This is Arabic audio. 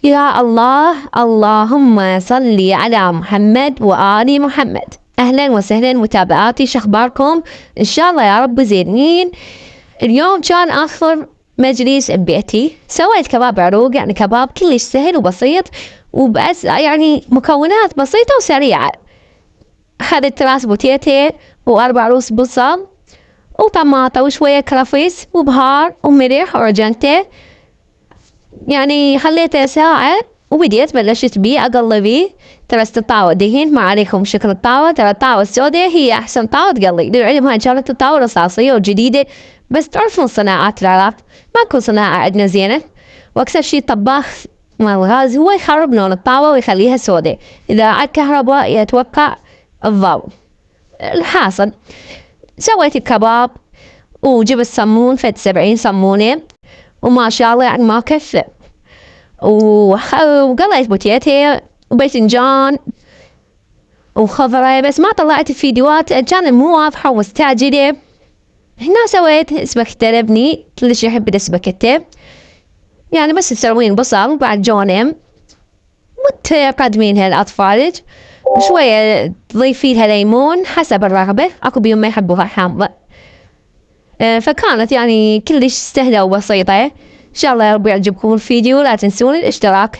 يا الله، اللهم صل على محمد وآل محمد. أهلا وسهلا متابعاتي، شخباركم؟ إن شاء الله يا رب زينين. اليوم كان آخر مجلس ببيتي، سويت كباب عروق، يعني كباب كلش سهل وبسيط وبس، يعني مكونات بسيطة وسريعة. أخذت راس بوتيتي وأربع روس بصل وطماطة وشوية كرفس وبهار وملح وعجنته، يعني خليته ساعة وبديت بلشت بيه أقلي بيه. ترى الطاوة دهين، ما عليكم شكل الطاوة، ترى الطاوة السوداء هي أحسن طاوة تقلي. للعلم هاي كانت الطاوة رصاصية وجديدة، بس تعرفون صناعات العراق ماكو صناعة عندنا زينة. وأكثر شي الطباخ مال الغاز هو يخرب لون الطاوة ويخليها سوداء، إذا عاد كهرباء يتوقع الضوء. الحاصل سويت الكباب وجبت صمون، فد 70 صمونة، وما شاء الله يعني ما كفى. وقليت بوتيتي وباذنجان وخضرة، بس ما طلعت الفيديوهات كان مو واضحة ومستعجلة. هنا سويت اسباجيتي لبني، كلش يحب الاسباجيتي، يعني بس تسوين بصل بعد جونم وتقدمينها لأطفالك، وشوية تضيفي لها ليمون حسب الرغبة، اكو بيوم ما يحبوها حامضة. فكانت يعني كلش سهلة وبسيطة. ان شاء الله يا رب يعجبكم الفيديو، لا تنسون الاشتراك.